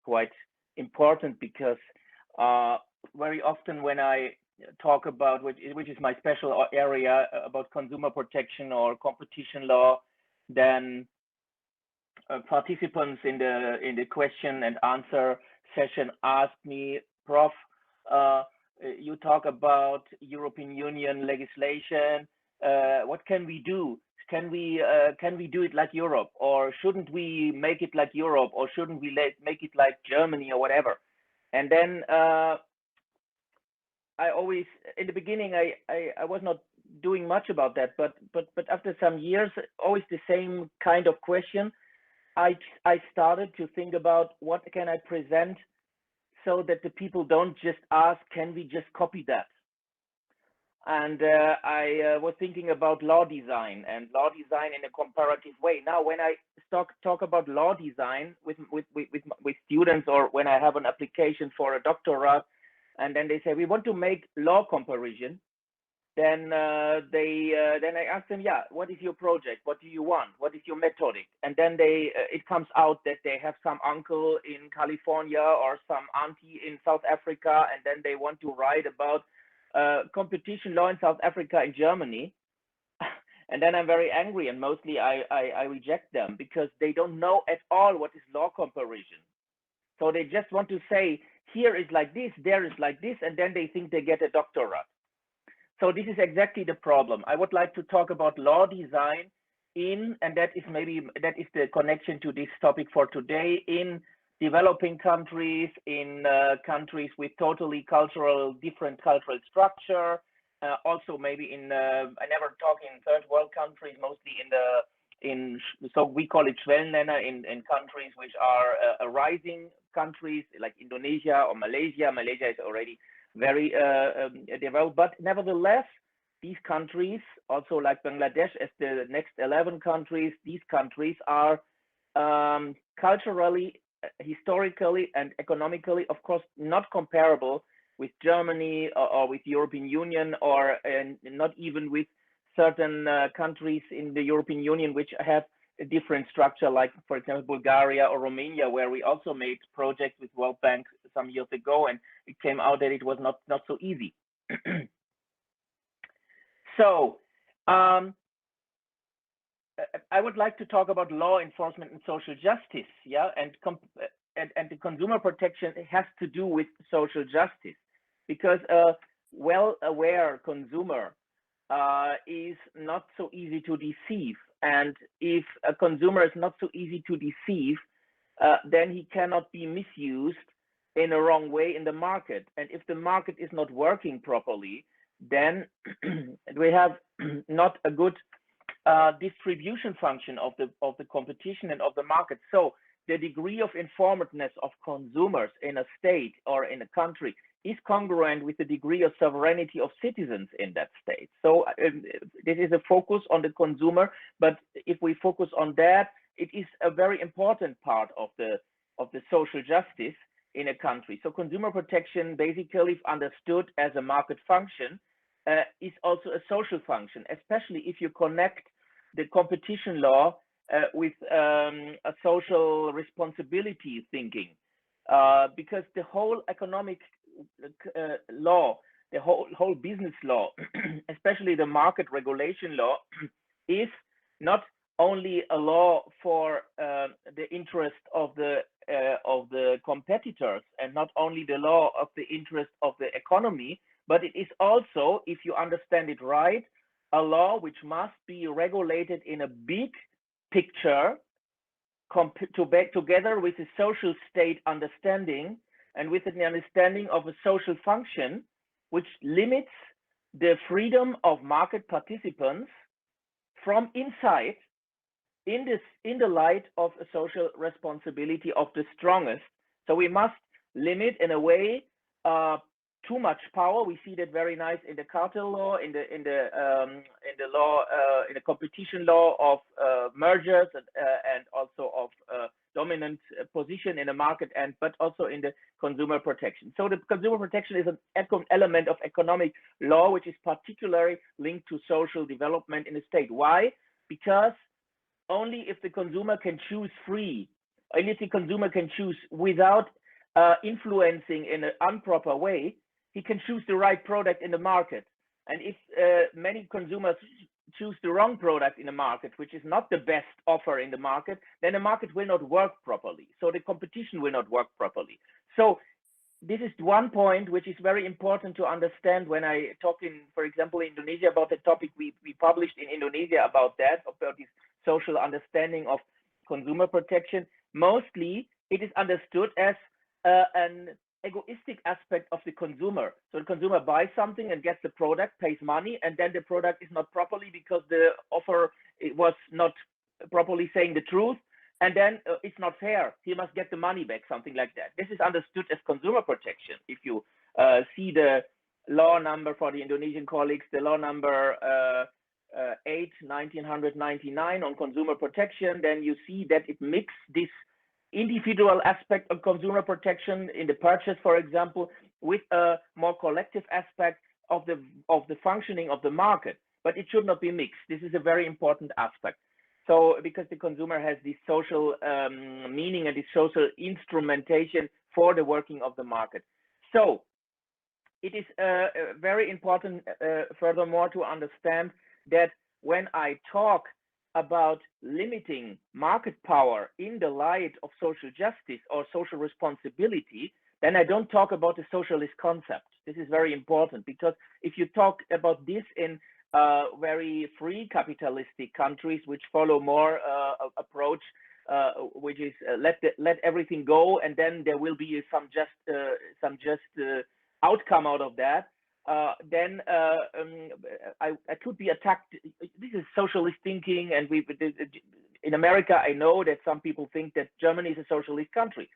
quite important because very often when I talk about which is my special area about consumer protection or competition law, then participants in the question and answer session asked me, Prof, uh, you talk about European Union legislation. What can we do? Can we do it like Europe, or shouldn't we make it like Europe, or shouldn't we make it like Germany or whatever? And then I always, in the beginning, I was not doing much about that, but after some years, always the same kind of question. I started to think about what can I present so that the people don't just ask, can we just copy that? And I was thinking about law design and law design in a comparative way. Now, when I talk about law design with students, or when I have an application for a doctorate, and then they say we want to make law comparison, then then I ask them, yeah, what is your project? What do you want? What is your methodic? And then it comes out that they have some uncle in California or some auntie in South Africa, and then they want to write about competition law in South Africa and Germany. And then I'm very angry, and mostly I reject them because they don't know at all what is law comparison. So they just want to say, here is like this, there is like this, and then they think they get a doctorate. So this is exactly the problem. I would like to talk about law design and that is the connection to this topic for today, in developing countries, in countries with totally different cultural structure. Also maybe I never talk in third world countries, mostly so we call it Schwellenländer, in countries which are rising countries like Indonesia or Malaysia. Malaysia is already very developed, but nevertheless, these countries, also like Bangladesh as the next 11 countries, these countries are culturally, historically, and economically, of course, not comparable with Germany or with European Union, or not even with certain countries in the European Union which have a different structure, like, for example, Bulgaria or Romania, where we also made projects with World Bank some years ago, and it came out that it was not so easy. So I would like to talk about law enforcement and social justice, yeah, and the consumer protection has to do with social justice, because a well-aware consumer is not so easy to deceive. And if a consumer is not so easy to deceive, then he cannot be misused in a wrong way in the market. And if the market is not working properly, then we have not a good distribution function of the competition and of the market. So the degree of informedness of consumers in a state or in a country is congruent with the degree of sovereignty of citizens in that state. So this is a focus on the consumer, but if we focus on that, it is a very important part of the social justice in a country. So consumer protection, basically, if understood as a market function, is also a social function, especially if you connect the competition law with a social responsibility thinking, because the whole economic law, the whole business law, especially the market regulation law, is not only a law for the interest of the competitors, and not only the law of the interest of the economy, but it is also, if you understand it right, a law which must be regulated in a big picture, together with a social state understanding, and with an understanding of a social function, which limits the freedom of market participants from inside, in the light of a social responsibility of the strongest. So we must limit, in a way, too much power. We see that very nice in the cartel law, in the law, in the competition law of mergers, and also of dominant position in a market, but also in the consumer protection. So the consumer protection is an element of economic law, which is particularly linked to social development in the state. Why? Because only if the consumer can choose free holistic consumer can choose without influencing in an improper way. He can choose the right product in the market. And if many consumers choose the wrong product in the market, which is not the best offer in the market, then the market will not work properly. So the competition will not work properly. So this is one point which is very important to understand when I talk in, for example, Indonesia about the topic we published in Indonesia about that, about this social understanding of consumer protection. Mostly it is understood as an egoistic aspect of the consumer. So the consumer buys something and gets the product, pays money, and then the product is not properly because the offer it was not properly saying the truth, and then it's not fair. He must get the money back, something like that. This is understood as consumer protection. If you see the law number for the Indonesian colleagues, the law number 8, 1999 on consumer protection, then you see that it mixes this individual aspect of consumer protection in the purchase, for example, with a more collective aspect of the functioning of the market. But it should not be mixed. This is a very important aspect. So because the consumer has this social meaning and this social instrumentation for the working of the market. So it is very important, furthermore, to understand that when I talk about limiting market power in the light of social justice or social responsibility, then I don't talk about the socialist concept. This is very important, because if you talk about this in very free capitalistic countries which follow more approach, which is let everything go, and then there will be some just outcome out of that. Then I could be attacked. This is socialist thinking, and in America, I know that some people think that Germany is a socialist country.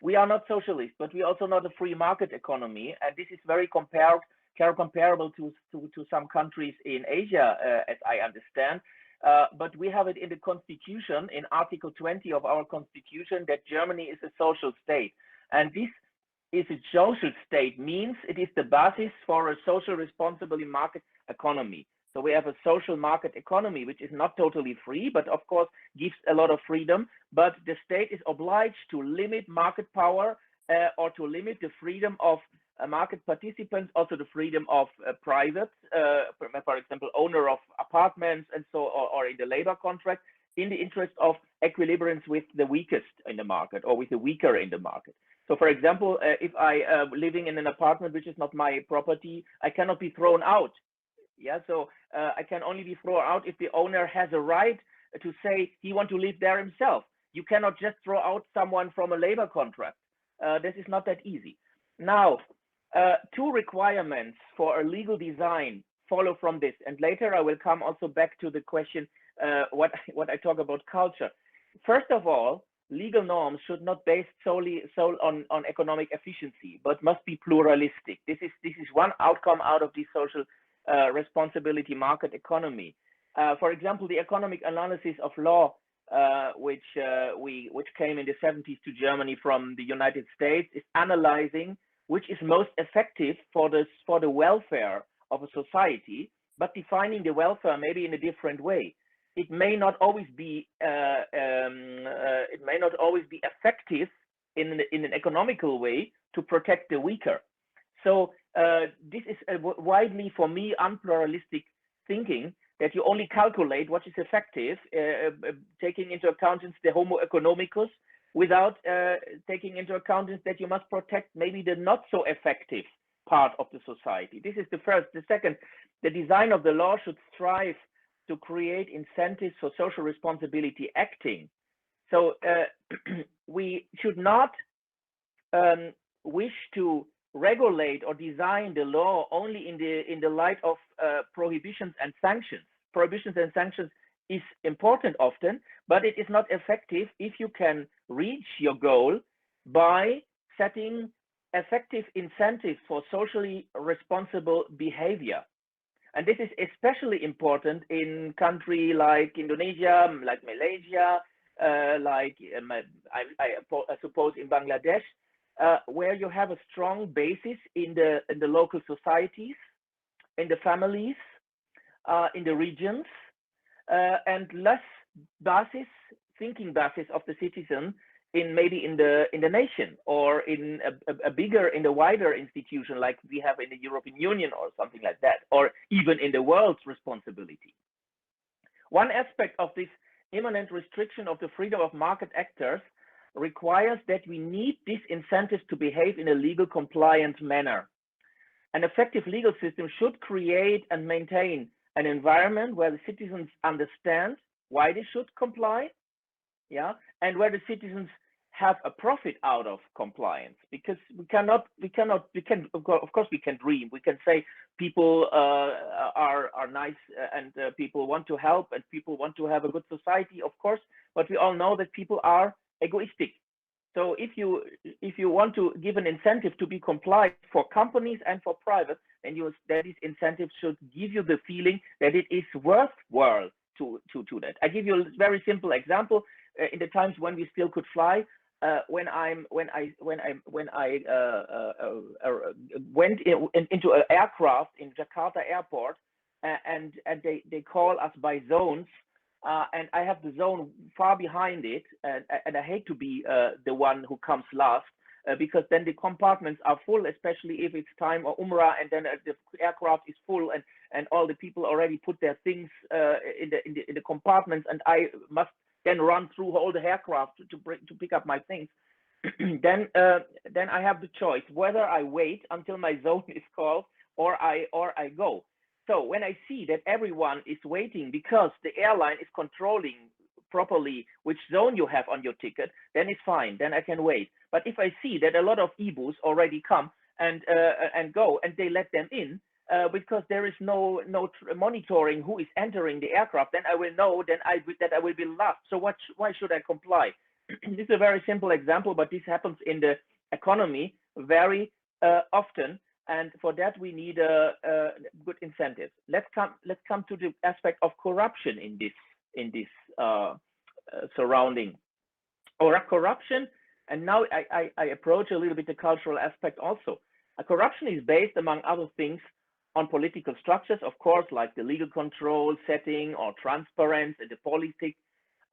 We are not socialist, but we also not a free market economy, and this is very comparable to some countries in Asia, as I understand. But we have it in the constitution, in Article 20 of our constitution, that Germany is a social state, and this is a social state means it is the basis for a social responsible market economy. So we have a social market economy, which is not totally free, but of course gives a lot of freedom. But the state is obliged to limit market power or to limit the freedom of market participants, also the freedom of private, for example, owner of apartments and so, or in the labor contract, in the interest of equilibrium with the weakest in the market or with the weaker in the market. So, for example, if I living in an apartment which is not my property, I cannot be thrown out. Yeah, so I can only be thrown out if the owner has a right to say he wants to live there himself. You cannot just throw out someone from a labor contract. This is not that easy. Now, two requirements for a legal design follow from this, and later I will come also back to the question what I talk about culture. First of all, legal norms should not be based solely on economic efficiency, but must be pluralistic. This is one outcome out of the social responsibility market economy. For example, the economic analysis of law, which came in the 70s to Germany from the United States, is analyzing which is most effective for the welfare of a society, but defining the welfare maybe in a different way. It may not always be effective in an economical way to protect the weaker. So this is widely, for me, unpluralistic thinking, that you only calculate what is effective, taking into account the homo economicus, without taking into account that you must protect maybe the not so effective part of the society. This is the first. The second, the design of the law should strive to create incentives for social responsibility acting. So we should not wish to regulate or design the law only in the light of prohibitions and sanctions. Prohibitions and sanctions is important often, but it is not effective if you can reach your goal by setting effective incentives for socially responsible behavior. And this is especially important in countries like Indonesia, like Malaysia, like I suppose in Bangladesh, where you have a strong basis in the local societies, in the families, in the regions, and less thinking basis of the citizen in maybe in the nation, or in a bigger, in the wider institution like we have in the European Union or something like that, or even in the world's responsibility. One aspect of this immanent restriction of the freedom of market actors requires that we need disincentives to behave in a legal compliant manner. An effective legal system should create and maintain an environment where the citizens understand why they should comply, yeah, and where the citizens have a profit out of compliance. Because we can, of course we can dream, we can say people are nice, and people want to help, and people want to have a good society, of course, but we all know that people are egoistic. So if you want to give an incentive to be compliant for companies and for private, then these incentives should give you the feeling that it is worthwhile to that. I give you a very simple example. In the times when we still could fly, when I went into an aircraft in Jakarta airport, and they call us by zones. And I have the zone far behind it, and I hate to be the one who comes last, because then the compartments are full, especially if it's time or Umrah, and then the aircraft is full, and all the people already put their things in the compartments, and I must then run through all the aircraft to pick up my things. then I have the choice whether I wait until my zone is called, or I go. So when I see that everyone is waiting because the airline is controlling properly which zone you have on your ticket, then it's fine, then I can wait. But if I see that a lot of Ibus already come and go, and they let them in because there is no monitoring who is entering the aircraft, then I will know that I will be last. So why should I comply? This is a very simple example, but this happens in the economy very often. And for that, we need good incentives. Let's come to the aspect of corruption in this surrounding, or corruption. And now I approach a little bit the cultural aspect also. Corruption is based, among other things, on political structures, of course, like the legal control setting or transparency in the politics,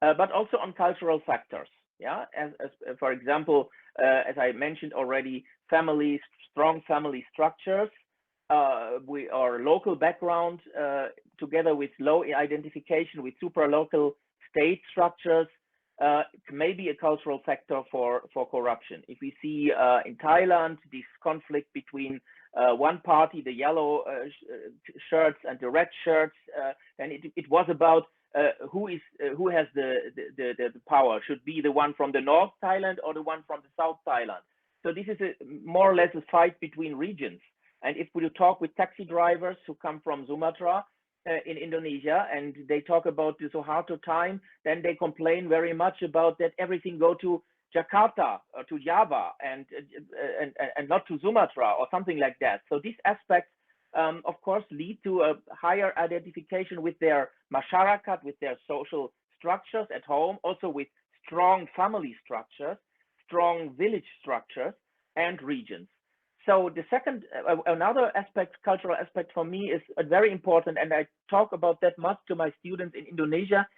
but also on cultural factors. Yeah, as for example, as I mentioned already, families, strong family structures, our local background, together with low identification with super local state structures, may be a cultural factor for corruption. If we see in Thailand this conflict between one party, the yellow shirts, and the red shirts, then it was about who has the power, should be the one from the North Thailand or the one from the South Thailand. So this is more or less a fight between regions. And if we talk with taxi drivers who come from Sumatra in Indonesia, and they talk about the Suharto time, then they complain very much about that everything go to Jakarta or to Java and not to Sumatra or something like that. So these aspects, of course, lead to a higher identification with their masyarakat, with their social structures at home, also with strong family structures, strong village structures, and regions. So the second, another aspect, cultural aspect for me is very important, and I talk about that much to my students in Indonesia,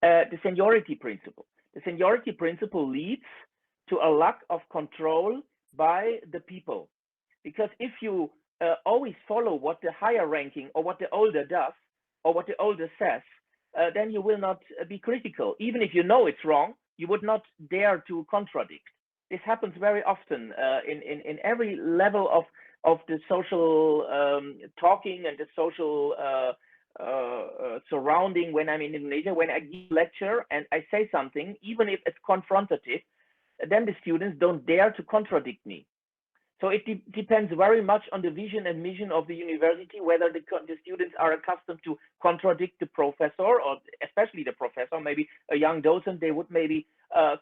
the seniority principle. The seniority principle leads to a lack of control by the people. Because if you always follow what the higher ranking or what the older does or what the older says, then you will not be critical. Even if you know it's wrong, you would not dare to contradict. This happens very often in every level of the social talking and the social surrounding. When I'm in Indonesia, when I give a lecture and I say something, even if it's confrontative, then the students don't dare to contradict me. So it depends very much on the vision and mission of the university, whether the students are accustomed to contradict the professor, or especially the professor. Maybe a young docent, they would maybe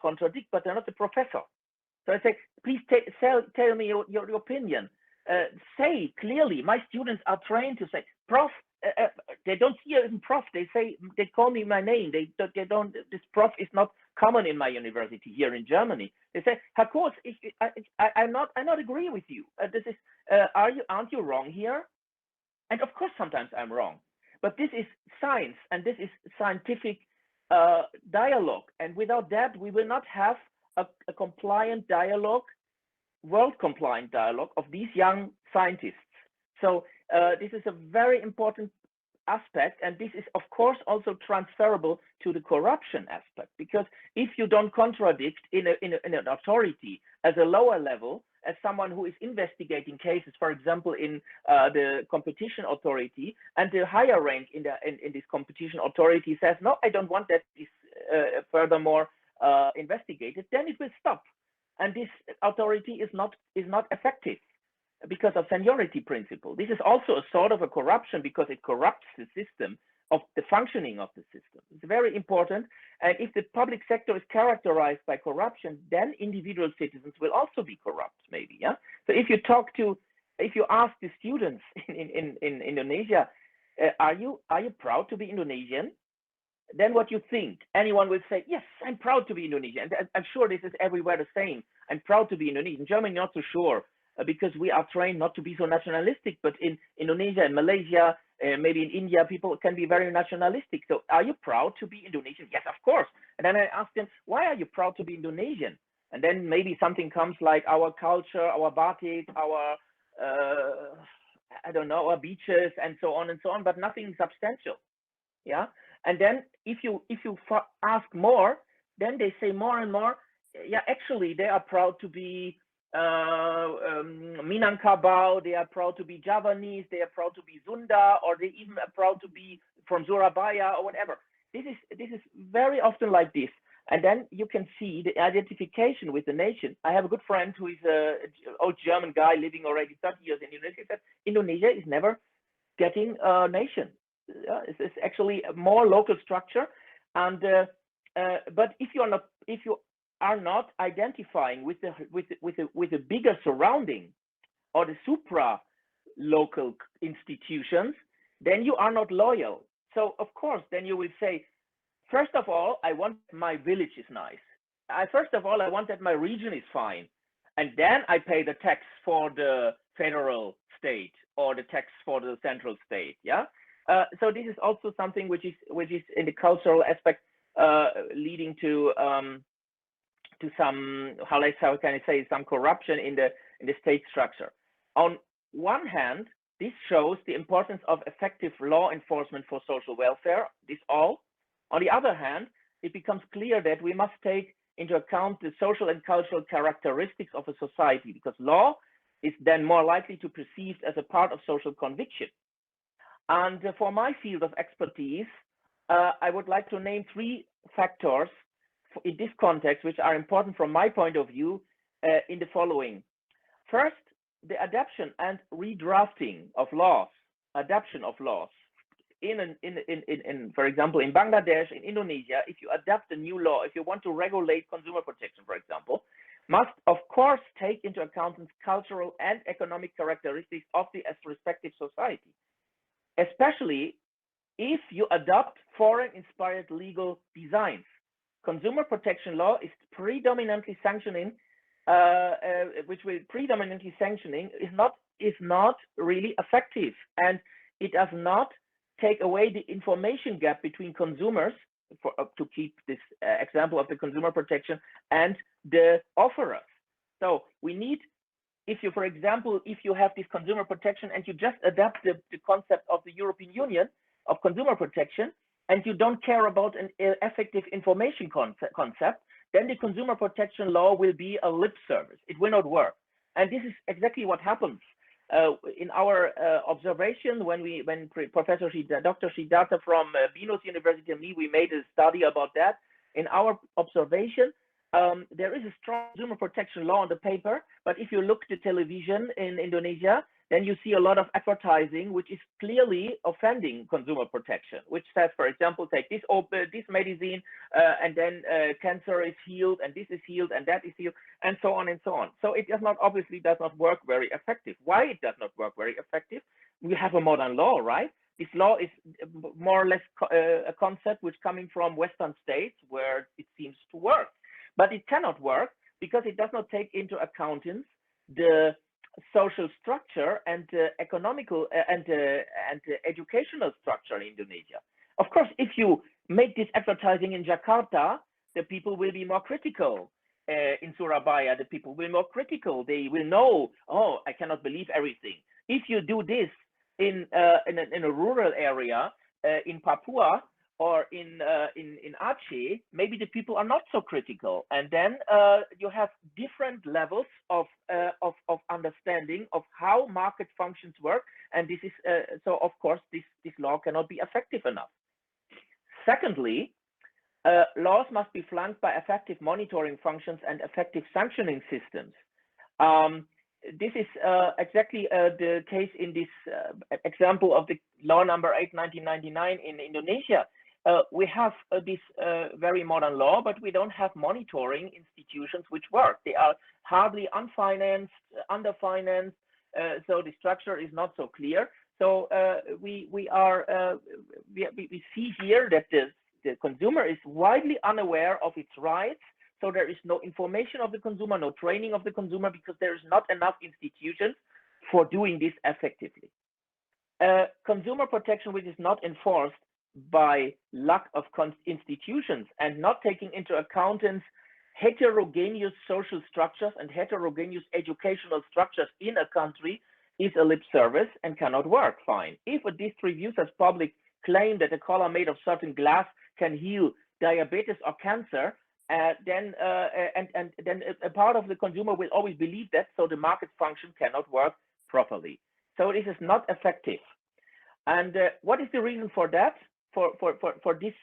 contradict, but they're not the professor. So I say, please tell me your opinion. Say clearly. My students are trained to say, Prof. They don't see it in Prof. They say, they call me my name. They don't. This Prof is not common in my university here in Germany. They say, Herr Kurz, I not agree with you. This is, aren't you wrong here? And of course, sometimes I'm wrong. But this is science, and this is scientific dialogue. And without that, we will not have a compliant dialogue, world compliant dialogue of these young scientists. So this is a very important aspect, and this is of course also transferable to the corruption aspect, because if you don't contradict in an authority as a lower level, as someone who is investigating cases, for example, in the competition authority, and the higher rank in this competition authority says, no, I don't want that is furthermore investigated, then it will stop, and this authority is not effective because of seniority principle. This is also a sort of a corruption because it corrupts the system of the functioning of the system. It's very important. And if the public sector is characterized by corruption, then individual citizens will also be corrupt, maybe. Yeah. So if you ask the students in Indonesia, are you proud to be Indonesian? Then what you think? Anyone will say, yes, I'm proud to be Indonesian. And I'm sure this is everywhere the same. I'm proud to be Indonesian. Germany, not so sure, because we are trained not to be so nationalistic. But in Indonesia and Malaysia, maybe in India, people can be very nationalistic. So are you proud to be Indonesian? Yes, of course. And then I ask them, why are you proud to be Indonesian? And then maybe something comes like our culture, our batik, our, I don't know, our beaches and so on, but nothing substantial. Yeah. And then if you ask more, then they say more and more, yeah, actually they are proud to be Minangkabau, they are proud to be Javanese, they are proud to be Sunda, or they even are proud to be from Surabaya or whatever. This is very often like this. And then you can see the identification with the nation. I have a good friend who is an old German guy living already 30 years in Indonesia. He said Indonesia is never getting a nation. It's actually a more local structure, and but if you are not identifying with the bigger surrounding or the supra local institutions, then you are not loyal. So of course, then you will say, first of all, I want my village is nice. First of all, I want that my region is fine, and then I pay the tax for the federal state or the tax for the central state. Yeah. So this is also something which is in the cultural aspect leading to some, how can I say, some corruption in the state structure. On one hand, this shows the importance of effective law enforcement for social welfare. This all. On the other hand, it becomes clear that we must take into account the social and cultural characteristics of a society, because law is then more likely to be perceived as a part of social conviction. And for my field of expertise, I would like to name 3 factors in this context, which are important from my point of view in the following. First, the adaptation and redrafting of laws, for example, in Bangladesh, in Indonesia, if you adapt a new law, if you want to regulate consumer protection, for example, must of course take into account cultural and economic characteristics of the respective society. Especially if you adopt foreign-inspired legal designs. Consumer protection law is predominantly sanctioning, is not really effective, and it does not take away the information gap between consumers, to keep this example of the consumer protection, and the offerers. So we need, for example, if you have this consumer protection and you just adapt the concept of the European Union of consumer protection, and you don't care about an effective information concept, then the consumer protection law will be a lip service. It will not work. And this is exactly what happens in our observation when Dr. Siddhartha from Binus University and me, we made a study about that. In our observation, there is a strong consumer protection law on the paper, but if you look at television in Indonesia, then you see a lot of advertising which is clearly offending consumer protection, which says, for example, take this medicine, and then cancer is healed, and this is healed, and that is healed, and so on and so on. So it obviously does not work very effective. Why it does not work very effective? We have a modern law, right? This law is more or less a concept which coming from Western states where it seems to work. But it cannot work because it does not take into account the social structure and economical and educational structure in Indonesia. Of course, if you make this advertising in Jakarta, the people will be more critical. in Surabaya, the people will be more critical. They will know, oh, I cannot believe everything. If you do this in a rural area, in Papua or in Aceh, maybe the people are not so critical, and then you have different levels of understanding of how market functions work, and this is so of course this law cannot be effective enough. Secondly, laws must be flanked by effective monitoring functions and effective sanctioning systems. This is exactly the case in this example of the law number 8, 1999 in Indonesia. We have this very modern law, but we don't have monitoring institutions which work. They are hardly unfinanced, underfinanced, so the structure is not so clear. So we see here that the consumer is widely unaware of its rights. So there is no information of the consumer, no training of the consumer, because there is not enough institutions for doing this effectively. Consumer protection which is not enforced by lack of institutions and not taking into account heterogeneous social structures and heterogeneous educational structures in a country is a lip service and cannot work fine. If a distributor's public claim that a color made of certain glass can heal diabetes or cancer, then a part of the consumer will always believe that, so the market function cannot work properly. So this is not effective. And what is the reason for that? For this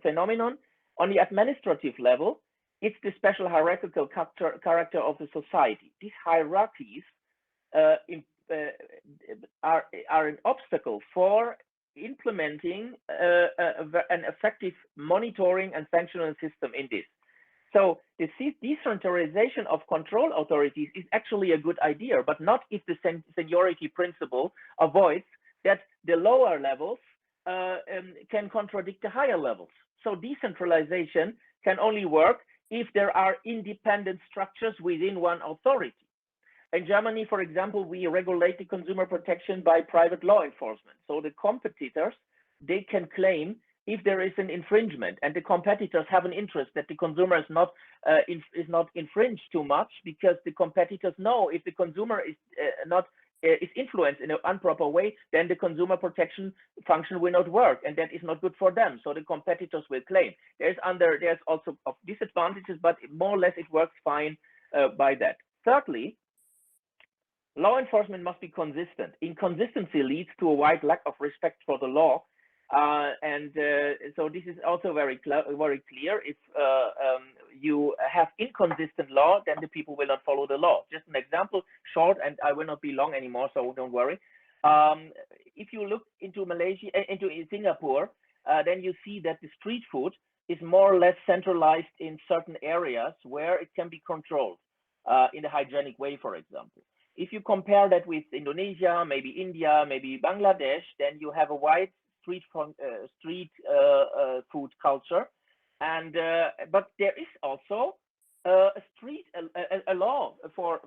phenomenon? On the administrative level, it's the special hierarchical character of the society. These hierarchies are an obstacle for implementing an effective monitoring and sanctioning system in this. So the decentralization of control authorities is actually a good idea, but not if the seniority principle avoids that the lower levels can contradict the higher levels. So decentralization can only work if there are independent structures within one authority. In Germany, for example, we regulate the consumer protection by private law enforcement. So the competitors, they can claim if there is an infringement, and the competitors have an interest that the consumer is not infringed too much, because the competitors know if the consumer is influenced in an improper way, then the consumer protection function will not work, and that is not good for them. So the competitors will claim. There's also disadvantages, but more or less it works fine by that. Thirdly, law enforcement must be consistent. Inconsistency leads to a wide lack of respect for the law. So this is also very clear. If you have inconsistent law, then the people will not follow the law. Just an example, short, and I will not be long anymore, so don't worry. If you look into Singapore, then you see that the street food is more or less centralized in certain areas where it can be controlled in a hygienic way, for example. If you compare that with Indonesia, maybe India, maybe Bangladesh, then you have a wide street food culture, and but there is also a law for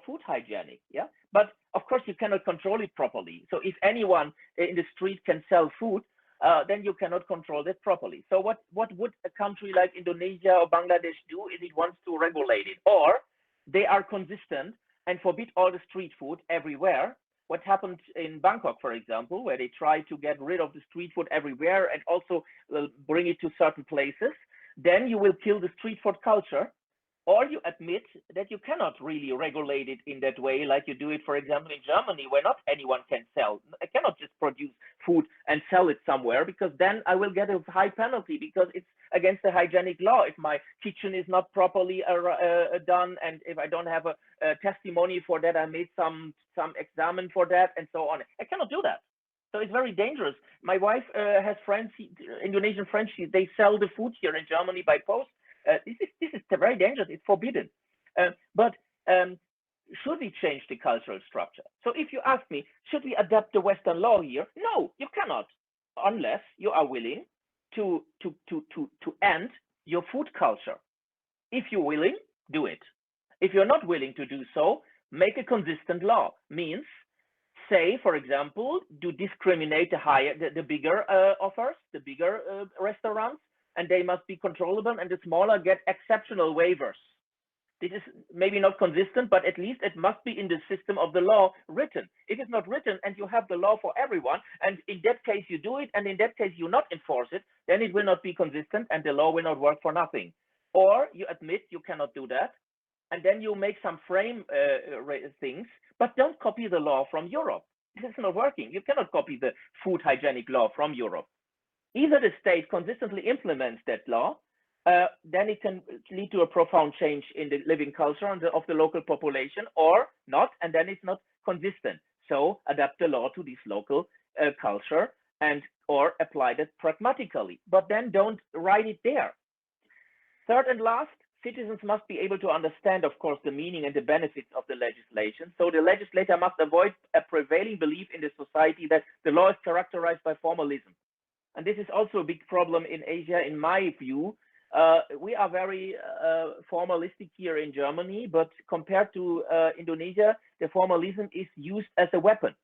food hygienic, yeah. But of course you cannot control it properly. So if anyone in the street can sell food, then you cannot control that properly. So what would a country like Indonesia or Bangladesh do if it wants to regulate it? Or they are consistent and forbid all the street food everywhere. What happened in Bangkok, for example, where they try to get rid of the street food everywhere and also bring it to certain places, then you will kill the street food culture. Or you admit that you cannot really regulate it in that way, like you do it, for example, in Germany, where not anyone can sell. I cannot just produce food and sell it somewhere, because then I will get a high penalty, because it's against the hygienic law. If my kitchen is not properly done, and if I don't have a testimony for that, I made some examen for that, and so on. I cannot do that. So it's very dangerous. My wife has friends, Indonesian friends, they sell the food here in Germany by post. This is very dangerous. It's forbidden. But should we change the cultural structure? So if you ask me, should we adapt the Western law here? No, you cannot, unless you are willing to end your food culture. If you're willing, do it. If you're not willing to do so, make a consistent law. Means, say, for example, do discriminate the bigger offers, the bigger restaurants, and they must be controllable, and the smaller get exceptional waivers. This is maybe not consistent, but at least it must be in the system of the law written. If it's not written and you have the law for everyone, and in that case you do it, and in that case you not enforce it, then it will not be consistent and the law will not work for nothing. Or you admit you cannot do that, and then you make some frame things, but don't copy the law from Europe. This is not working. You cannot copy the food hygienic law from Europe. Either the state consistently implements that law, then it can lead to a profound change in the living culture of the local population, or not, and then it's not consistent. So adapt the law to this local culture and or apply that pragmatically, but then don't write it there. Third and last, citizens must be able to understand, of course, the meaning and the benefits of the legislation. So the legislator must avoid a prevailing belief in the society that the law is characterized by formalism. And this is also a big problem in Asia, in my view. We are very formalistic here in Germany, but compared to Indonesia, the formalism is used as a weapon.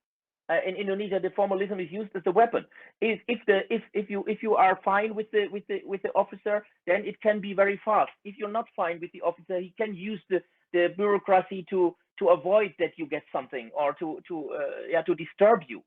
In Indonesia, the formalism is used as a weapon. If you are fine with the officer, then it can be very fast. If you're not fine with the officer, he can use the bureaucracy to avoid that you get something, or to disturb you.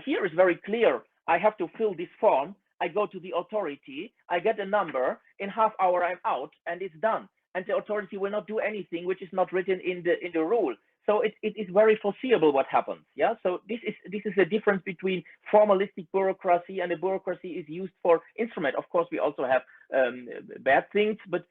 Here is very clear. I have to fill this form. I go to the authority, I get a number, in half hour I'm out, and it's done. And the authority will not do anything which is not written in the rule. So it is very foreseeable what happens. Yeah. So this is the difference between formalistic bureaucracy, and the bureaucracy is used for instrument. Of course, we also have bad things, but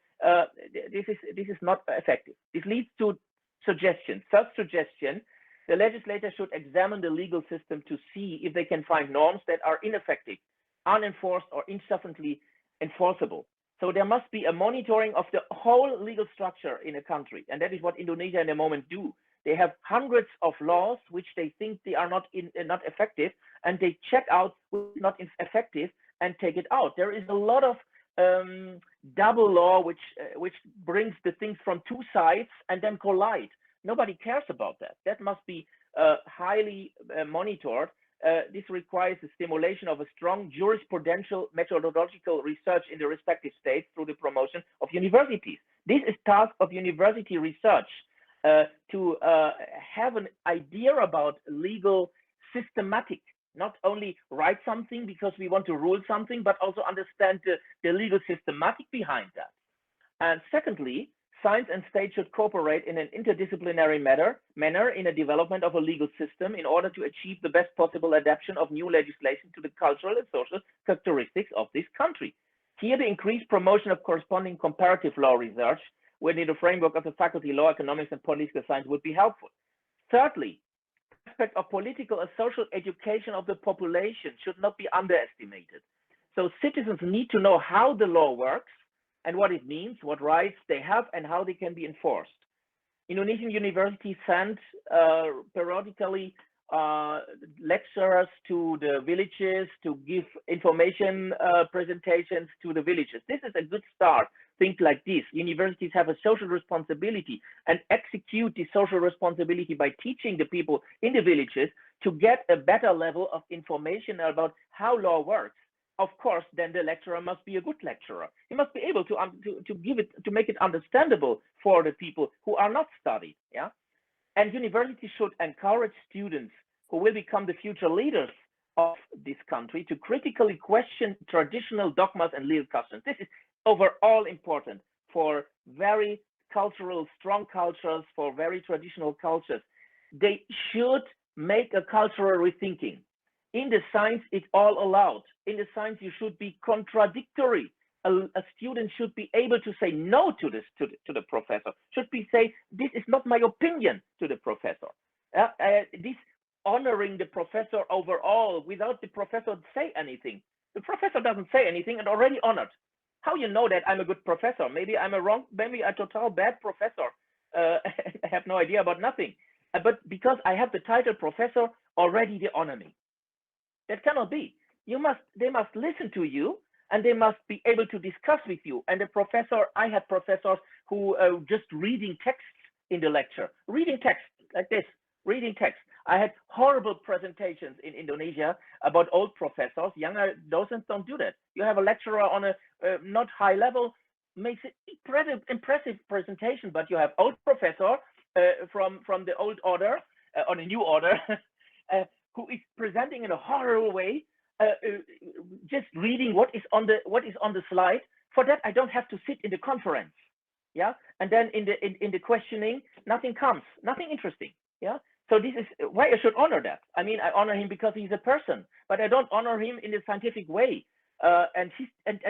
this is not effective. This leads to suggestions. First suggestion: the legislator should examine the legal system to see if they can find norms that are ineffective, unenforced, or insufficiently enforceable. So there must be a monitoring of the whole legal structure in a country, and that is what Indonesia in the moment do. They have hundreds of laws which they think they are not effective, and they check out which is not effective and take it out. There is a lot of double law which brings the things from two sides and then collide. Nobody cares about that. That must be highly monitored. This requires the stimulation of a strong jurisprudential methodological research in the respective states through the promotion of universities. This is task of university research, to have an idea about legal systematic, not only write something because we want to rule something, but also understand the legal systematic behind that. And secondly, science and state should cooperate in an interdisciplinary manner in the development of a legal system in order to achieve the best possible adaptation of new legislation to the cultural and social characteristics of this country. Here, the increased promotion of corresponding comparative law research within the framework of the faculty law, economics, and political science would be helpful. Thirdly, the aspect of political and social education of the population should not be underestimated. So citizens need to know how the law works and what it means, what rights they have, and how they can be enforced. Indonesian universities send periodically lecturers to the villages to give information presentations to the villages. This is a good start. Think like this: universities have a social responsibility and execute the social responsibility by teaching the people in the villages to get a better level of information about how law works. Of course, then the lecturer must be a good lecturer. He must be able to make it understandable for the people who are not studied. Yeah, and universities should encourage students who will become the future leaders of this country to critically question traditional dogmas and legal customs. This is overall important for very cultural, strong cultures, for very traditional cultures. They should make a cultural rethinking. In the science, it's all allowed. In the science, you should be contradictory. A student should be able to say no to this to the professor. Should be say, this is not my opinion to the professor. This honoring the professor overall without the professor say anything. The professor doesn't say anything and already honored. How you know that I'm a good professor? Maybe I'm maybe a total bad professor. I have no idea about nothing. But because I have the title professor, already they honor me. That cannot be. They must listen to you, and they must be able to discuss with you. And the professor, I had professors who just reading texts in the lecture, reading text like this, reading text. I had horrible presentations in Indonesia about old professors. Younger docents don't do that. You have a lecturer on a not high level, makes it impressive presentation, but you have old professor from the old order on a new order who is presenting in a horrible way, just reading what is on the slide. For that, I don't have to sit in the conference, yeah. And then in the questioning, nothing comes, nothing interesting, yeah. So this is why I should honor that. I mean, I honor him because he's a person, but I don't honor him in a scientific way. And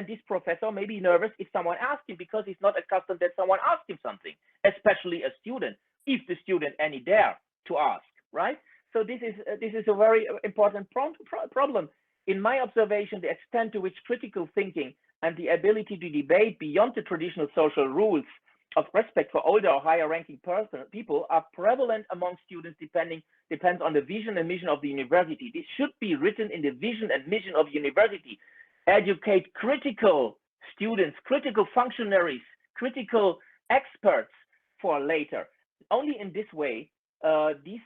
this professor may be nervous if someone asks him, because he's not accustomed that someone asks him something, especially a student, if the student any dare to ask, right? So this is a very important problem. In my observation, the extent to which critical thinking and the ability to debate beyond the traditional social rules of respect for older or higher ranking people are prevalent among students depends on the vision and mission of the university. This should be written in the vision and mission of university. Educate critical students, critical functionaries, critical experts for later. Only in this way, these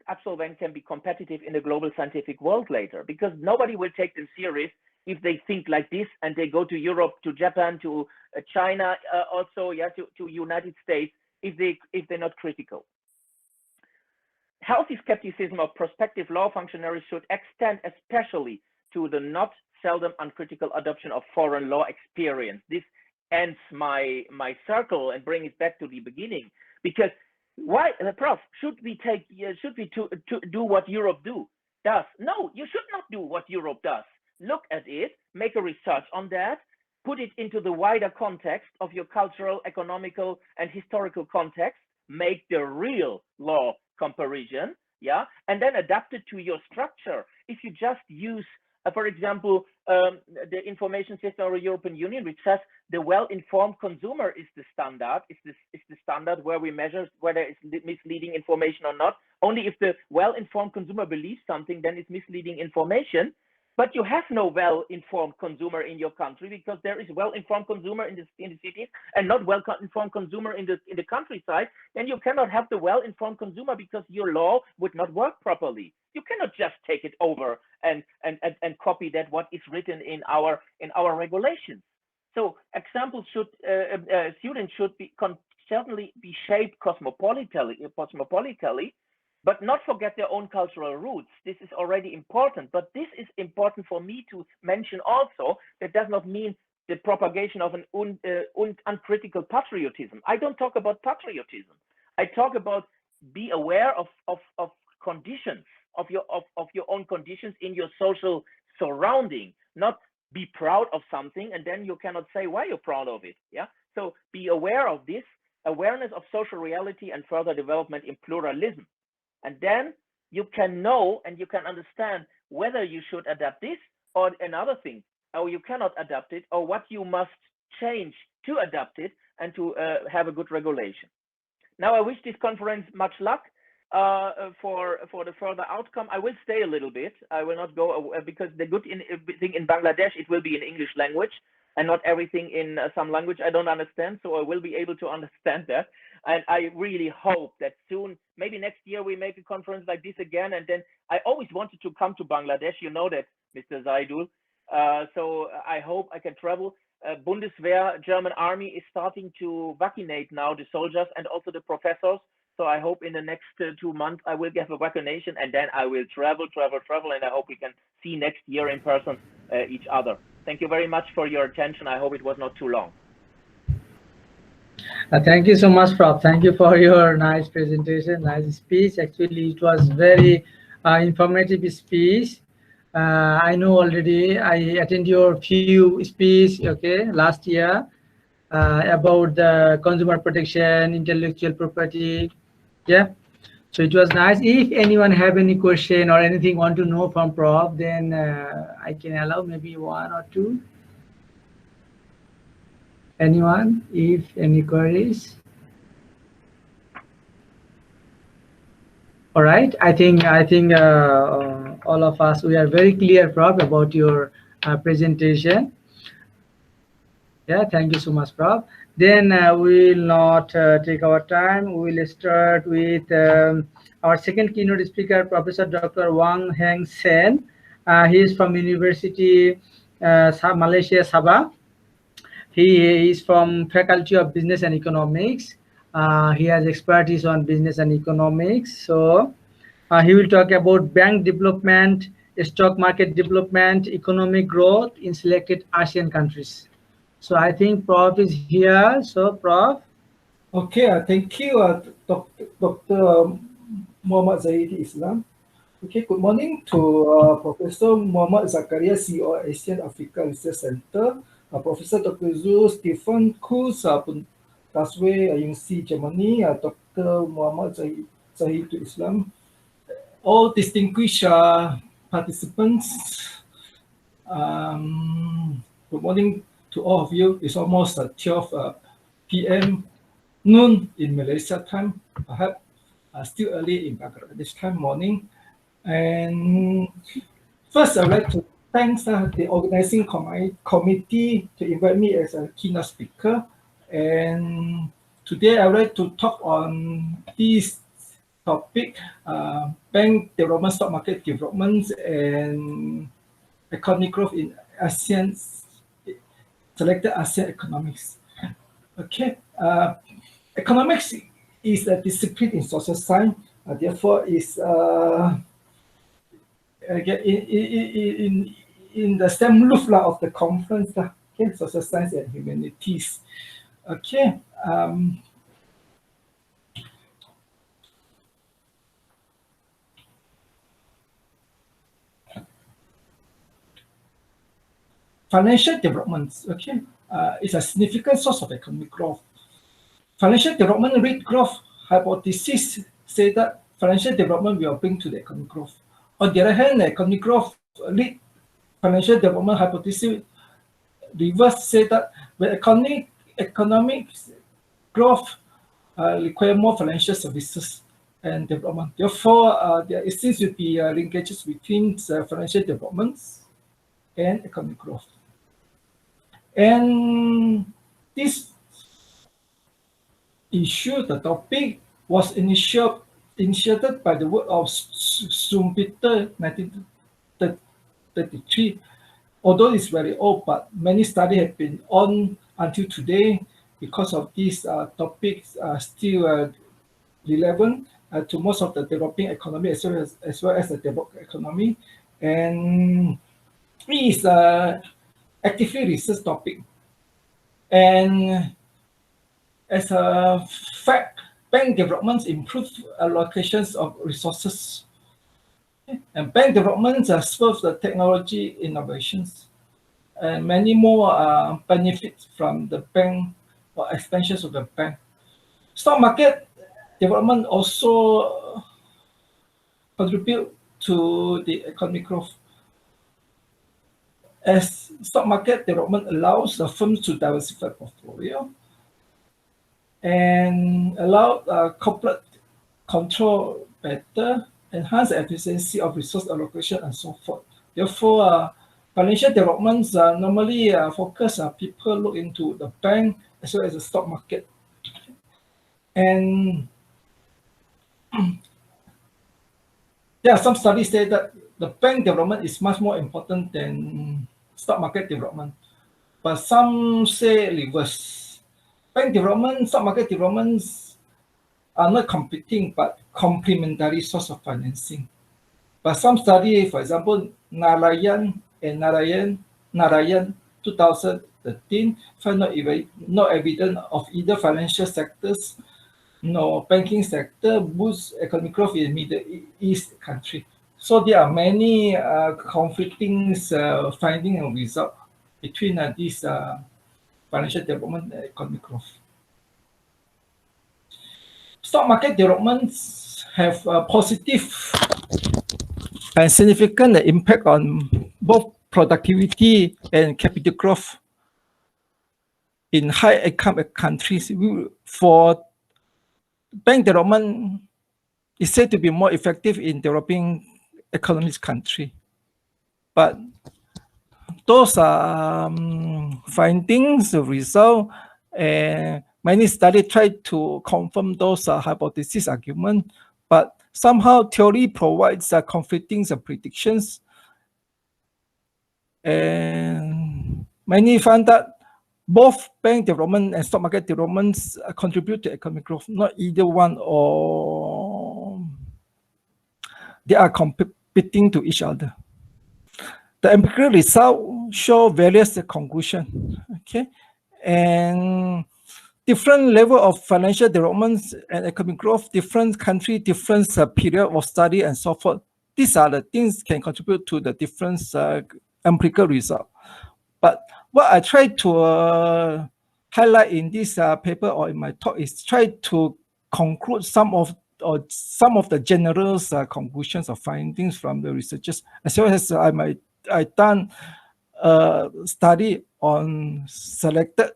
absolvents can be competitive in the global scientific world later, because nobody will take them serious if they think like this and they go to Europe, to Japan, to China, also, yeah, to United States, if they're not critical. Healthy skepticism of prospective law functionaries should extend especially to the not seldom uncritical adoption of foreign law experience. This ends my circle and bring it back to the beginning, because why, Prof, should we do what Europe does? No, you should not do what Europe does. Look at it, make a research on that, put it into the wider context of your cultural, economical, and historical context, make the real law comparison, yeah, and then adapt it to your structure. If you just use, for example, the information system of the European Union, which says the well-informed consumer is the standard, is the standard where we measure whether it's misleading information or not. Only if the well-informed consumer believes something, then it's misleading information. But you have no well-informed consumer in your country, because there is well-informed consumer in the cities and not well-informed consumer in the countryside. Then you cannot have the well-informed consumer, because your law would not work properly. You cannot just take it over and copy that what is written in our regulations. So examples should students should be certainly be shaped cosmopolitically, but not forget their own cultural roots. This is already important, but this is important for me to mention also. That does not mean the propagation of an uncritical patriotism. I don't talk about patriotism. I talk about be aware of conditions, of your own conditions in your social surrounding, not be proud of something and then you cannot say why you're proud of it. Yeah. So be aware of this, awareness of social reality and further development in pluralism. And then you can know and you can understand whether you should adapt this or another thing, or you cannot adapt it, or what you must change to adapt it and to have a good regulation. Now, I wish this conference much luck for the further outcome. I will stay a little bit. I will not go because the good thing in Bangladesh, it will be in English language and not everything in some language I don't understand. So I will be able to understand that. And I really hope that soon, maybe next year, we make a conference like this again. And then I always wanted to come to Bangladesh. You know that, Mr. Zaidul. So I hope I can travel. Bundeswehr, German army, is starting to vaccinate now the soldiers and also the professors. So I hope in the next 2 months I will get a vaccination, and then I will travel, and I hope we can see next year in person each other. Thank you very much for your attention. I hope it was not too long. Thank you so much, Prof. Thank you for your nice presentation, nice speech. Actually, it was very informative speech. I know already. I attended your few speech, okay, last year about the consumer protection, intellectual property. Yeah. So it was nice. If anyone have any question or anything want to know from Prof, then I can allow maybe 1 or 2. Anyone, if any queries? All right. I think all of us, we are very clear, Prof, about your presentation. Yeah, thank you so much, Prof. Then we will not take our time. We will start with our second keynote speaker, Professor Dr. Wang Heng Sen. He is from University Malaysia Sabah. He is from Faculty of Business and Economics. He has expertise on business and economics. So he will talk about bank development, stock market development, economic growth in selected ASEAN countries. So I think Prof is here. So Prof. Okay, thank you, Dr. Muhammad Zahidi Islam. Okay, good morning to Professor Muhammad Zakaria, CEO Asian Africa Research Center, Professor Dr. Zul Stefan Kuz, Taswe, UNC Germany, Dr. Muhammad Zahid Islam, all distinguished participants. Good morning to all of you. It's almost 12 p.m. noon in Malaysia time, perhaps still early in Bangladesh time morning. And first, I'd like to thank the organizing committee to invite me as a keynote speaker. And today, I'd like to talk on this topic, bank development, stock market development, and economic growth in ASEAN, selected ASEAN economics. Okay, economics is a discipline in social science, therefore is in the same roof of the conference, okay, social science and humanities. Okay, financial developments, okay, is a significant source of economic growth. Financial development rate growth hypothesis say that financial development will bring to the economic growth. On the other hand, the economic growth lead financial development hypothesis reverse say that when economic growth require more financial services and development. Therefore, there seems to be linkages between financial developments and economic growth. And this issue, the topic, was initiated by the work of Schumpeter, 1933. Although it's very old, but many studies have been on until today because of these topics are still relevant to most of the developing economy as well as the developed economy. And it is actively research topic. And as a fact, bank developments improve allocations of resources. And bank developments spurs the technology innovations. And many more benefits from the bank or expansions of the bank. Stock market development also contribute to the economic growth. As stock market development allows the firms to diversify portfolio and allow corporate control better, enhance the efficiency of resource allocation and so forth. Therefore, financial developments normally focus people look into the bank as well as the stock market. And there are some studies say that the bank development is much more important than stock market development, but some say reverse. Bank development, stock market developments are not competing but complementary source of financing. But some study, for example, Narayan 2013 found no evidence of either financial sectors nor banking sector boost economic growth in Middle East country. So there are many conflicting findings and results between these financial development and economic growth. Stock market developments have a positive and significant impact on both productivity and capital growth in high income countries. For bank development is said to be more effective in developing economic country. But those findings, result, and many studies try to confirm those hypothesis argument, but somehow theory provides conflicting predictions, and many found that both bank development and stock market developments contribute to economic growth, not either one, or they are competing to each other. The empirical results show various conclusions, okay? And different level of financial development and economic growth, different country, different period of study, and so forth. These are the things can contribute to the different empirical result. But what I try to highlight in this paper or in my talk is try to conclude some of the general conclusions or findings from the researchers, as well as I done a study on selected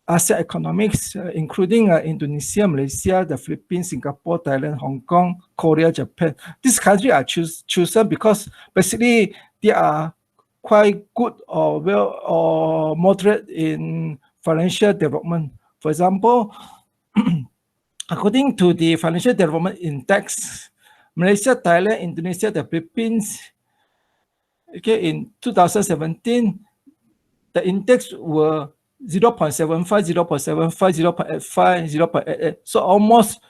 ASEAN economics, including Indonesia, Malaysia, the Philippines, Singapore, Thailand, Hong Kong, Korea, Japan. These countries are chosen because basically they are quite good or well or moderate in financial development. For example, according to the Financial Development Index, Malaysia, Thailand, Indonesia, the Philippines, okay, in 2017, the index were 0.75, 0.75, 0.85, 0.88. So almost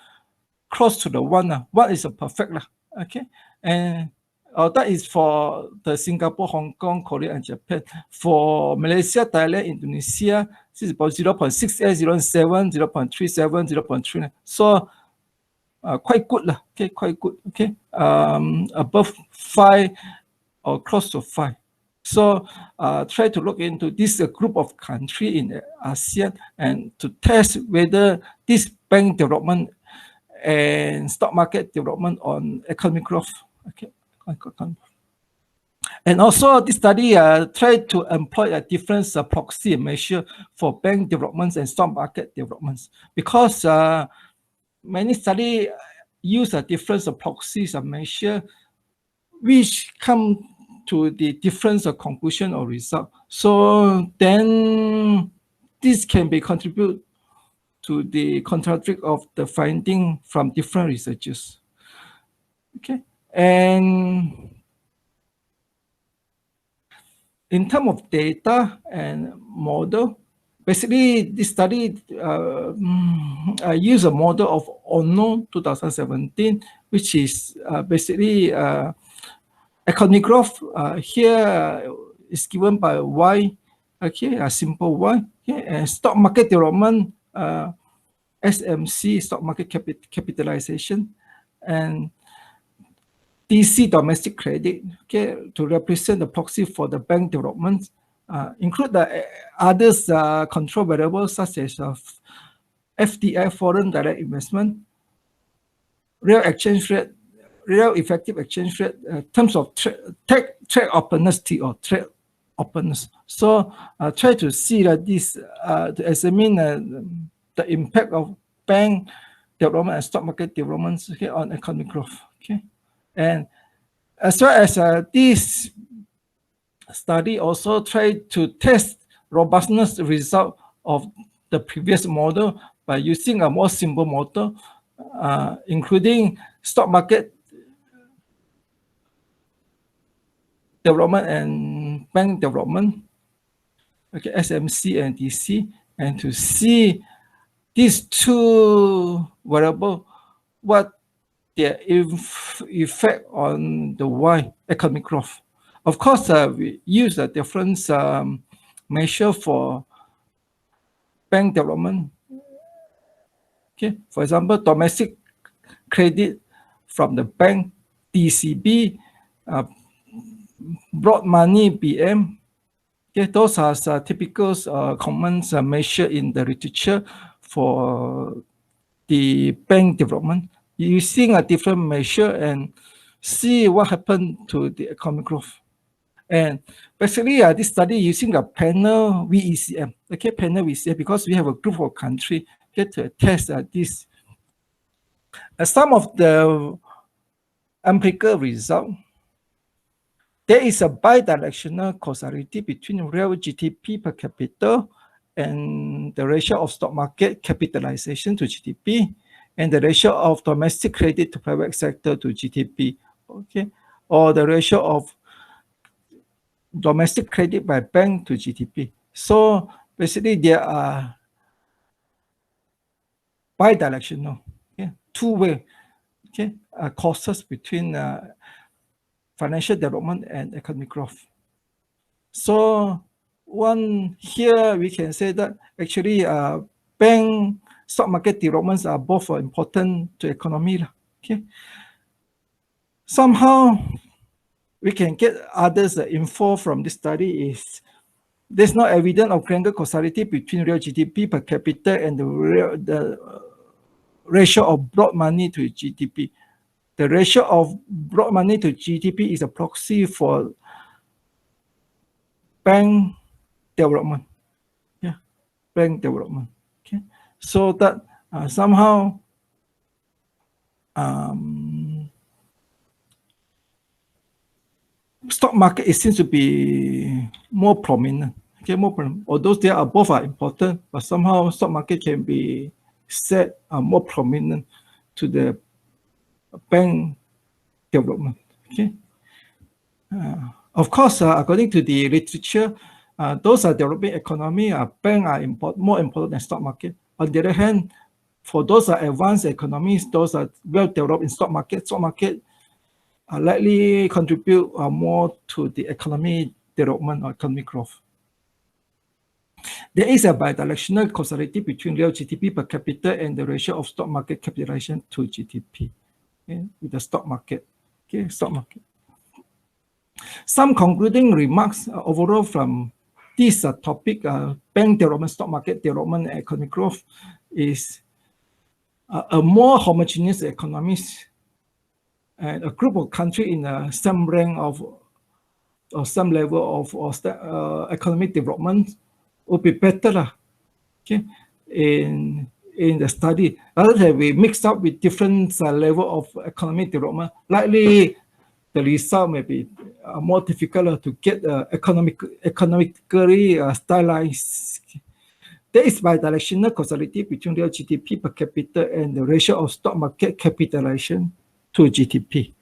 close to the 1. 1 is a perfect, okay? And that is for the Singapore, Hong Kong, Korea, and Japan. For Malaysia, Thailand, Indonesia, this is about 0.68, 0.7, 0.37, 0.39. So quite good, okay, quite good, okay? Above 5 or close to 5. So try to look into this group of countries in ASEAN and to test whether this bank development and stock market development on economic growth. Okay. And also this study tried to employ a different proxy measure for bank developments and stock market developments, because many studies use a different proxies of measure which come to the difference of conclusion or result. So then this can be contribute to the contradiction of the finding from different researchers. Okay, and in terms of data and model, basically this study use a model of Ono 2017, which is basically economic growth here is given by Y, okay, a simple Y, okay, and stock market development, SMC, stock market capitalization, and DC, domestic credit, okay, to represent the proxy for the bank development, include the others control variables such as FDI, foreign direct investment, real exchange rate, real effective exchange rate, terms of trade openness, T or trade openness. So try to see that this to examine the impact of bank development and stock market developments, okay, on economic growth. Okay, and as well as this study also tried to test robustness result of the previous model by using a more simple model, including stock market development and bank development, okay, SMC and DC, and to see these two variables, what their effect on the Y, economic growth. Of course, we use a different measure for bank development. Okay, for example, domestic credit from the bank, DCB, broad money, BM. Okay, those are typical common measure in the literature for the bank development. Using a different measure and see what happened to the economic growth. And basically, this study using a panel VECM, okay, panel VECM, because we have a group of countries get to test this. Some of the empirical result. there is a bidirectional causality between real GDP per capita and the ratio of stock market capitalization to GDP and the ratio of domestic credit to private sector to GDP, okay, or the ratio of domestic credit by bank to GDP. So basically, there are bidirectional, okay, two-way, okay, causes between financial development and economic growth. So one here we can say that actually bank stock market developments are both important to economy. Okay. Somehow we can get others info from this study is there's no evidence of greater causality between real GDP per capita and the ratio of broad money to GDP. The ratio of broad money to GDP is a proxy for bank development. Yeah, bank development. Okay, so that somehow stock market it seems to be more prominent. Okay, more prominent. Although they are both are important, but somehow stock market can be said more prominent to the bank development. Okay. Of course, according to the literature, those are developing economy. Bank are more important than stock market. On the other hand, for those are advanced economies, those are well developed in stock market. Stock market likely contribute more to the economy development or economic growth. There is a bidirectional causality between real GDP per capita and the ratio of stock market capitalization to GDP. Okay, with the stock market. Okay, stock market. Some concluding remarks overall from this topic, bank development, stock market development, and economic growth is a more homogeneous economies and a group of countries in some rank of or some level of economic development would be better, okay, in the study. Rather than we mix up with different level of economic development, likely the result may be more difficult to get economically stylized. There is bidirectional causality between real GDP per capita and the ratio of stock market capitalization to GDP.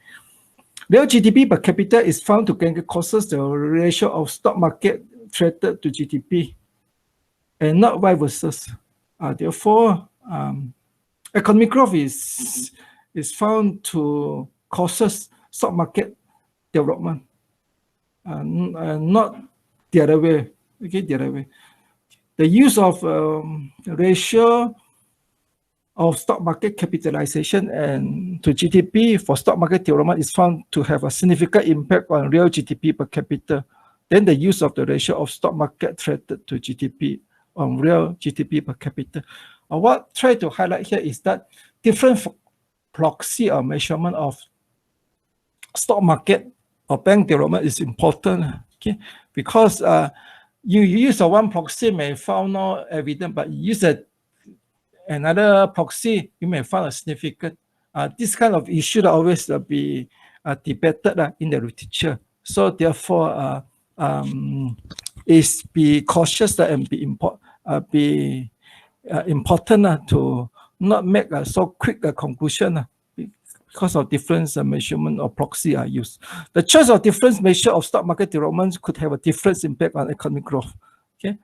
Real GDP per capita is found to causes the ratio of stock market traded to GDP and not vice versa. Therefore, economic growth is found to causes stock market development, not the other way. Okay, the other way. The use of ratio of stock market capitalization and to GDP for stock market development is found to have a significant impact on real GDP per capita. Then the use of the ratio of stock market traded to GDP on real GDP per capita. What I try to highlight here is that different proxy or measurement of stock market or bank development is important, okay? Because you use one proxy may found no evidence, but you use another proxy, you may find a significant. This kind of issue always be debated in the literature. So therefore, is be cautious and be important to not make a so quick conclusion because of different measurement or proxy are used. The choice of different measure of stock market development could have a different impact on economic growth. Okay,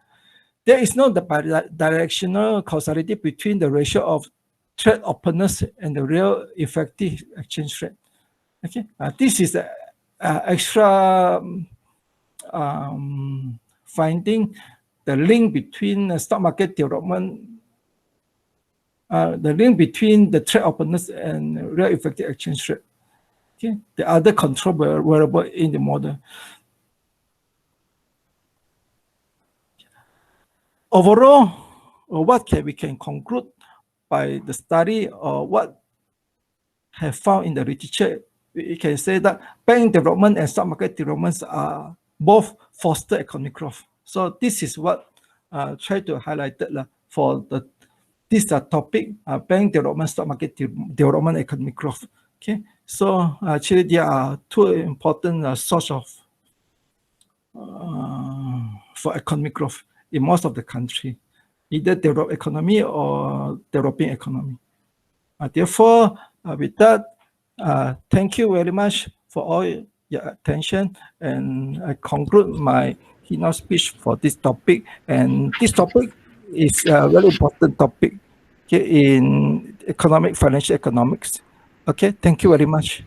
there is no directional causality between the ratio of trade openness and the real effective exchange rate. Okay, this is an extra finding, the link between stock market development, the link between the trade openness and real effective exchange rate. Okay, the other control variable in the model. Overall, what we can conclude by the study or what have found in the literature, we can say that bank development and stock market developments are both foster economic growth. So this is what I try to highlight for this topic, bank development, stock market development, economic growth. Okay, so actually there are two important sources of for economic growth in most of the country, either developed economy or developing economy. Therefore, with that, thank you very much for all your attention, and I conclude my keynote speech for this topic. And this topic is a very important topic in financial economics. Okay, thank you very much.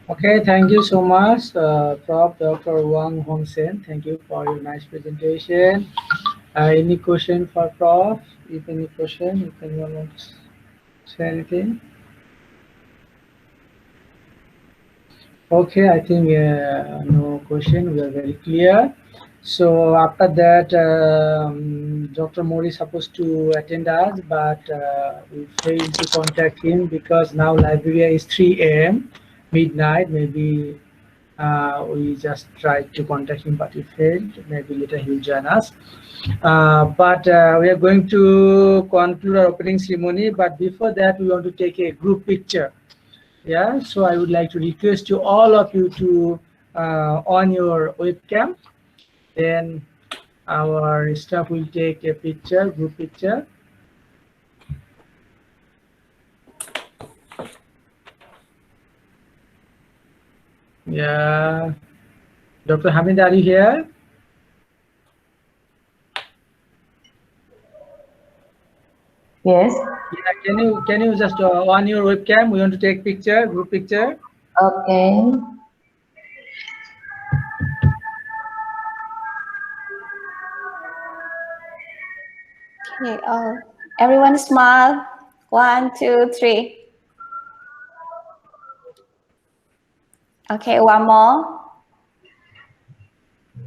Okay, thank you so much, Prof. Dr. Wang Hong Sen. Thank you for your nice presentation. Any question for Prof? If any question, if anyone wants to say anything. Okay, I think no question. We are very clear. So after that, Dr. Mori is supposed to attend us, but we failed to contact him because now Liberia is 3 a.m. midnight. Maybe we just tried to contact him, but he failed. Maybe later he will join us. But we are going to conclude our opening ceremony. But before that, we want to take a group picture. Yeah, so I would like to request you all of you to on your webcam. Then our staff will take a picture, group picture. Yeah, Dr. Hamid, are you here? Yes. Yeah, can you just on your webcam? We want to take picture, group picture. Okay. Okay. Everyone smile. 1, 2, 3. Okay. One more.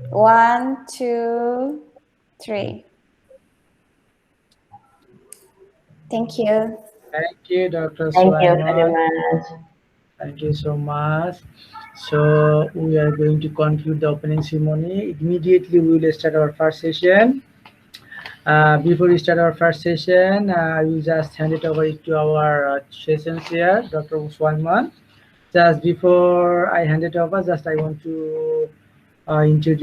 1, 2, 3. Thank you. Thank you, Dr. Thank you Sulaiman. very much. Thank you so much. So we are going to conclude the opening ceremony. Immediately we will start our first session. Before we start our first session, I will just hand it over to our session chair, Dr. Sulaiman. Just before I hand it over, I want to introduce